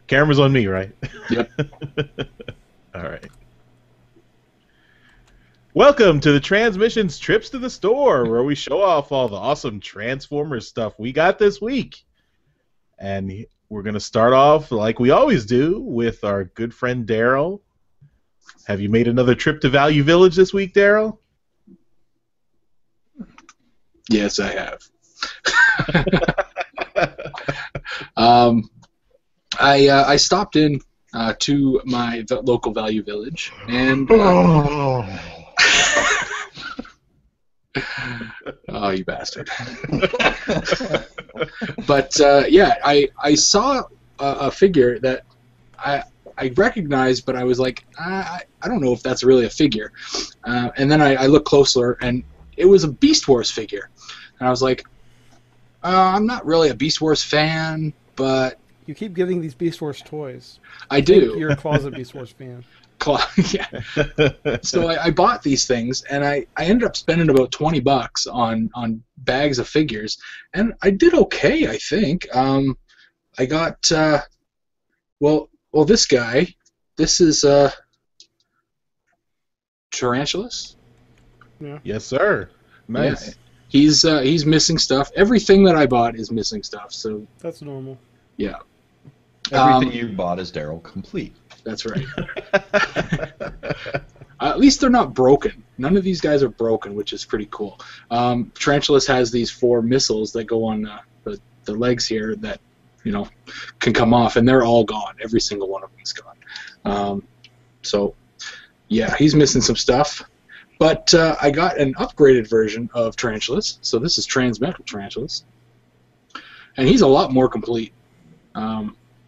Camera's on me, right? Yep. All right. Welcome to the Transmissions Trips to the Store, where we show off all the awesome Transformers stuff we got this week. And we're going to start off, like we always do, with our good friend Daryl. Have you made another trip to Value Village this week, Daryl? Yes, I have. I stopped in to my local Value Village, and oh, you bastard! But yeah, I saw a figure that I recognized, but I was like, I don't know if that's really a figure. And then I looked closer, and it was a Beast Wars figure. And I was like, I'm not really a Beast Wars fan, but... You keep getting these Beast Wars toys. I do. You're a closet Beast Wars fan. Yeah. So I bought these things, and I ended up spending about $20 on bags of figures, and I did okay, I think. I got, well, this guy, this is Tarantulas. Yeah. Yes, sir. Nice. Yeah. He's missing stuff. Everything that I bought is missing stuff, so... That's normal. Yeah. Everything you bought is Daryl complete. That's right. At least they're not broken. None of these guys are broken, which is pretty cool. Tarantulas has these 4 missiles that go on the legs here that, you know, can come off, and they're all gone. Every single one of them is gone. So, yeah, he's missing some stuff. But I got an upgraded version of Tarantulas, so this is Transmetal Tarantulas. And he's a lot more complete.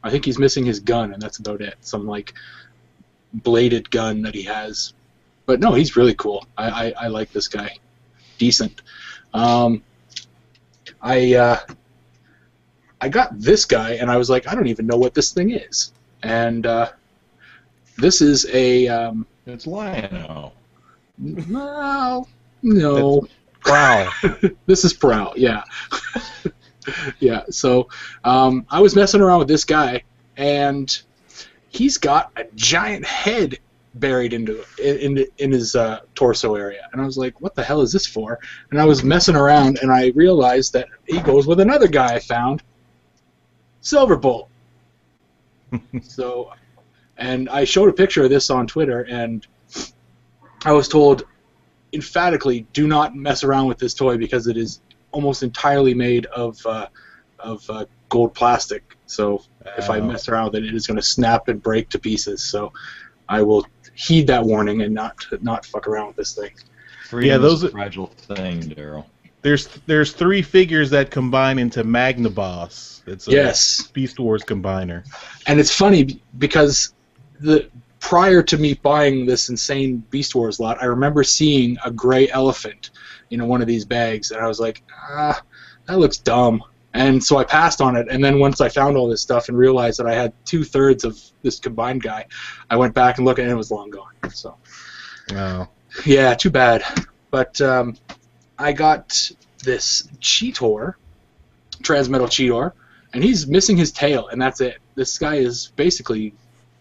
I think he's missing his gun, and that's about it. Some, like, bladed gun that he has. But no, he's really cool. I like this guy. Decent. I got this guy, and I was like, I don't even know what this thing is. And this is a... It's Lion-O. Well, no. Prowl. This is Prowl, yeah. Yeah, so I was messing around with this guy, and he's got a giant head buried in his torso area. And I was like, what the hell is this for? And I was messing around, and I realized that he goes with another guy I found, Silverbolt. So, and I showed a picture of this on Twitter, and I was told emphatically, do not mess around with this toy because it is almost entirely made of gold plastic. So if I mess around with it, it is going to snap and break to pieces. So I will heed that warning and not fuck around with this thing. Freedom is a fragile thing, Daryl. There's 3 figures that combine into Magnaboss. It's a Beast Wars combiner. And it's funny because prior to me buying this insane Beast Wars lot, I remember seeing a gray elephant in one of these bags, and I was like, that looks dumb. And so I passed on it, and then once I found all this stuff and realized that I had 2/3 of this combined guy, I went back and looked, and it was long gone. So, Wow. Yeah, too bad. But I got this Cheetor, Transmetal Cheetor, and he's missing his tail, and that's it. This guy is basically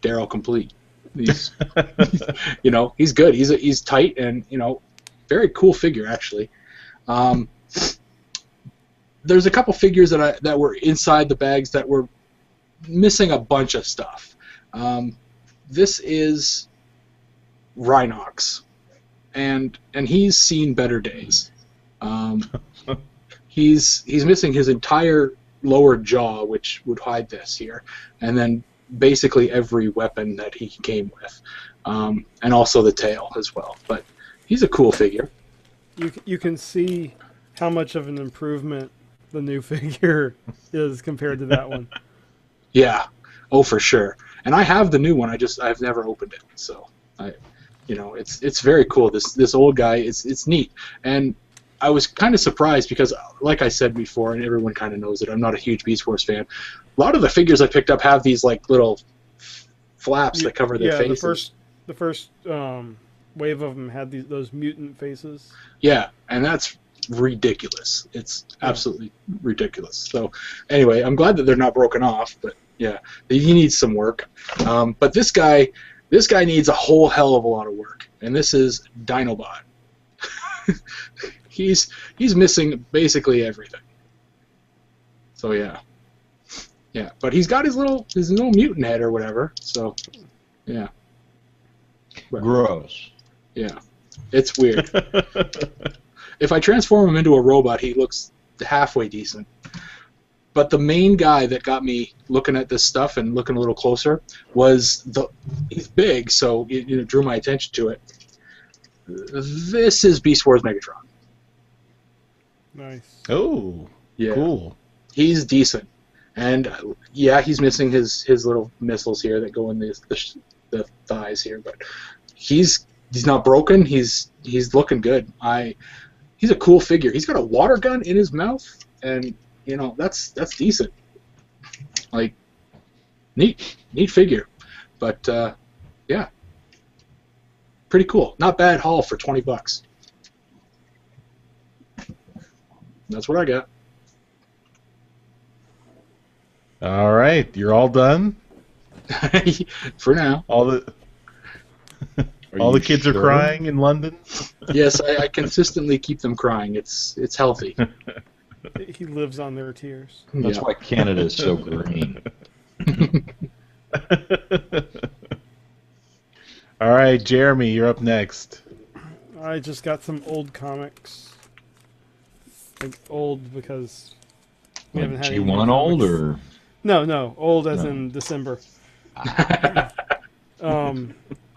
Daryl complete. He's, he's good. He's tight, and very cool figure actually. There's a couple figures that were inside the bags that were missing a bunch of stuff. This is Rhinox, and he's seen better days. He's missing his entire lower jaw, which would hide this here, and then basically every weapon that he came with, and also the tail as well. But he's a cool figure. You can see how much of an improvement the new figure is compared to that one. Yeah, oh for sure. And I have the new one. I've never opened it, so it's very cool. This old guy, it's neat. And I was kind of surprised because, like I said before, and everyone kind of knows it, I'm not a huge Beast Wars fan. A lot of the figures I picked up have these like little flaps that cover their faces. The first wave of them had those mutant faces. Yeah, and that's it's ridiculous. It's absolutely ridiculous. So anyway, I'm glad that they're not broken off, but yeah, he needs some work. But this guy needs a whole hell of a lot of work, and this is Dinobot. He's missing basically everything. So yeah, but he's got his little mutant head or whatever. So yeah, but, Gross. yeah, it's weird. If I transform him into a robot, he looks halfway decent. But the main guy that got me looking at this stuff and looking a little closer was he's big, so it drew my attention to it. This is Beast Wars Megatron. Nice. Oh, yeah, cool. He's decent, and yeah, he's missing his little missiles here that go in the thighs here, but he's not broken. He's looking good. He's a cool figure. He's got a water gun in his mouth, and that's decent. Like, neat figure, but yeah, pretty cool. Not bad haul for $20. That's what I got. All right, you're all done. For now. All the kids are crying in London. Yes, I consistently keep them crying. It's healthy. He lives on their tears. That's why Canada is so green. All right, Jeremy, you're up next. I just got some old comics. Like old because we haven't had any new G1 old comics. or No, old as in December. And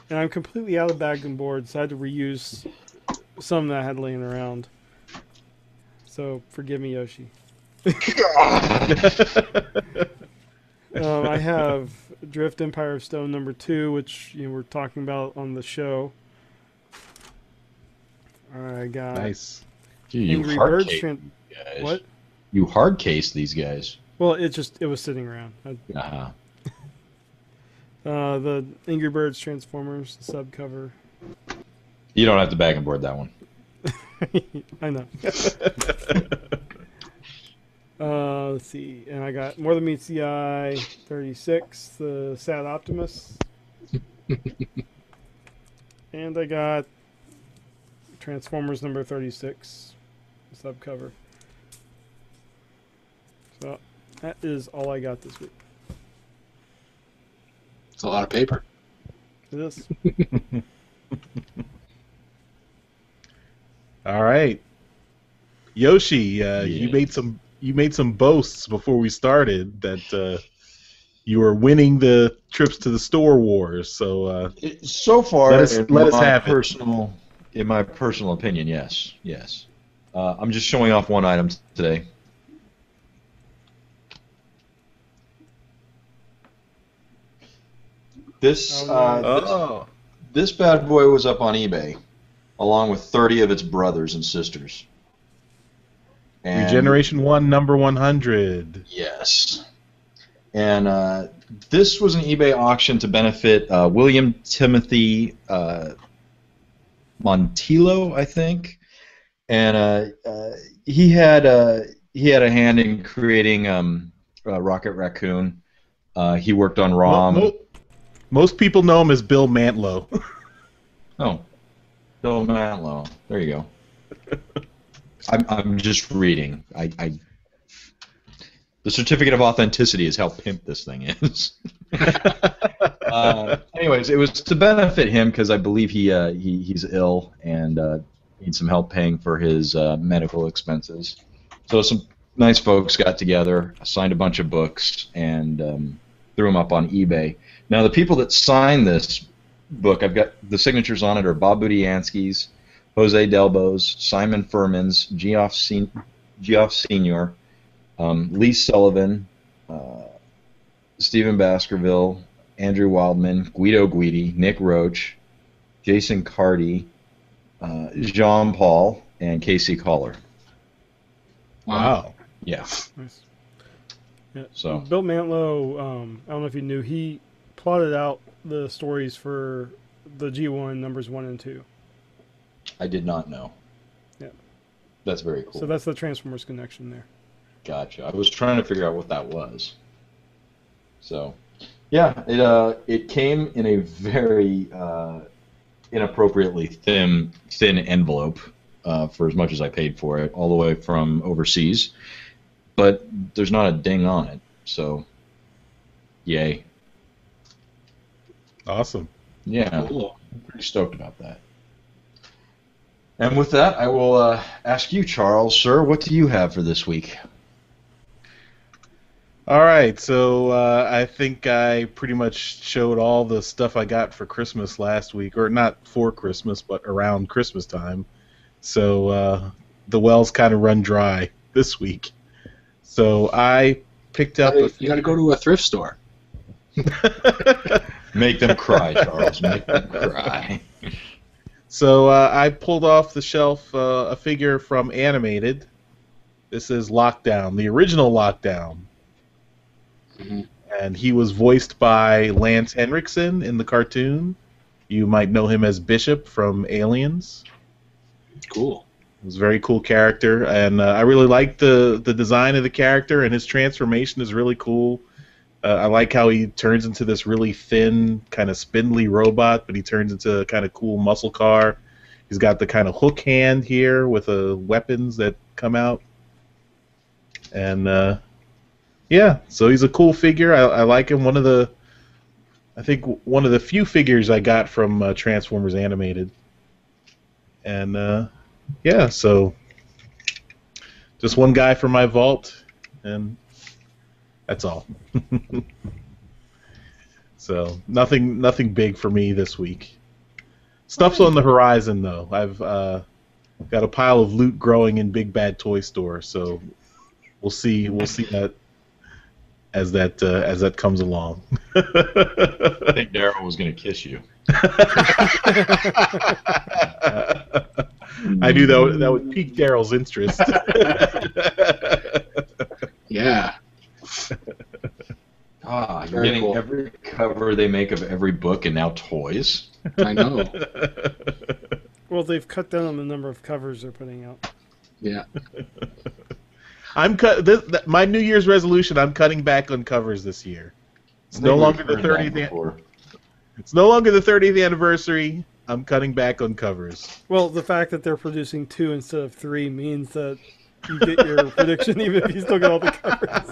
I'm completely out of bag and board, so I had to reuse some that I had laying around. So forgive me, Yoshi. I have Drift Empire of Stone #2, which we're talking about on the show. I got Nice. Gee, you Angry hard Birds. case these guys. What? You hard case these guys. Well, it was sitting around. Uh-huh. The Angry Birds Transformers subcover. You don't have to bag and board that one. I know. Let's see, and I got More Than Meets the Eye 36, the Sad Optimus, and I got Transformers number 36 subcover. So that is all I got this week. It's a lot of paper. It is. All right, Yoshi, you made some boasts before we started that you were winning the trips to the store wars. So so far, let us have it. In my personal opinion, yes. I'm just showing off one item today. This this bad boy was up on eBay, along with 30 of its brothers and sisters. And Regeneration 1, number 100. Yes. And this was an eBay auction to benefit William Timothy Montillo, I think. And he had a hand in creating Rocket Raccoon. He worked on ROM. Most people know him as Bill Mantlo. Oh, Bill Mantlo. There you go. I'm just reading. The certificate of authenticity is how pimp this thing is. Anyways, it was to benefit him because I believe he's ill and needs some help paying for his medical expenses. So some nice folks got together, signed a bunch of books, and threw them up on eBay. Now the people that signed this book, I've got the signatures on it are Bob Budiansky's, Jose Delbo's, Simon Furman's, Geoff Senior, Lee Sullivan, Stephen Baskerville, Andrew Wildman, Guido Guidi, Nick Roach, Jason Carty, Jean Paul, and Casey Collar. Wow. Yeah. Nice. Yeah. So Bill Mantlo, I don't know if you knew, he plotted out the stories for the G1 numbers 1 and 2. I did not know. Yeah. That's very cool. So that's the Transformers connection there. Gotcha. I was trying to figure out what that was. So, yeah, it came in a very inappropriately thin envelope for as much as I paid for it, all the way from overseas. But there's not a ding on it, so yay. Awesome. Yeah, Cool. I'm pretty stoked about that. And with that, I will ask you, Charles, sir, what do you have for this week? All right, so I think I pretty much showed all the stuff I got for Christmas last week, or not for Christmas, but around Christmas time. So the wells kind of run dry this week. So I picked up. You got to go to a thrift store. Make them cry, Charles. Make them cry. So I pulled off the shelf a figure from Animated. This is Lockdown, the original Lockdown. Mhm. And he was voiced by Lance Henriksen in the cartoon. You might know him as Bishop from Aliens. Cool. It was a very cool character, and I really liked the design of the character, and his transformation is really cool. I like how he turns into this really thin, kind of spindly robot, but he turns into a kind of cool muscle car. He's got the kind of hook hand here with weapons that come out. And yeah, so he's a cool figure. I like him. I think one of the few figures I got from Transformers Animated. And yeah, so just one guy for my vault, and that's all. So nothing big for me this week. Stuff's on the horizon though. I've got a pile of loot growing in Big Bad Toy Store, so we'll see that as that comes along. I think Daryl was going to kiss you. I knew that would pique Daryl's interest. Yeah. You're Very getting cool. every cover they make of every book and now toys. I know. Well, they've cut down on the number of covers they're putting out. Yeah. My New Year's resolution. I'm cutting back on covers this year. It's no longer the 30th. It's no longer the 30th anniversary. I'm cutting back on covers. Well, the fact that they're producing 2 instead of 3 means that you get your prediction even if you still get all the covers.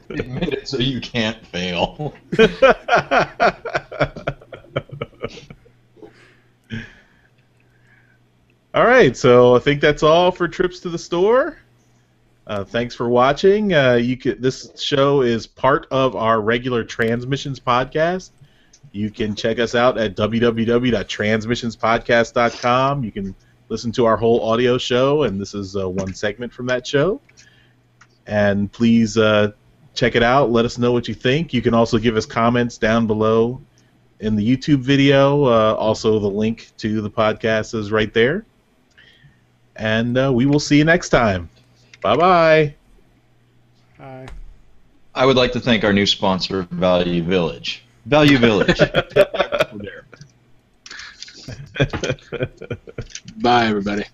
Admit it so you can't fail. All right, so I think that's all for trips to the store. Thanks for watching. This show is part of our regular Transmissions podcast. You can check us out at www.transmissionspodcast.com. You can listen to our whole audio show, and this is one segment from that show. And please check it out. Let us know what you think. You can also give us comments down below in the YouTube video. Also, the link to the podcast is right there. And we will see you next time. Bye-bye. Bye. I would like to thank our new sponsor, Value Village. Value Village. Bye, everybody.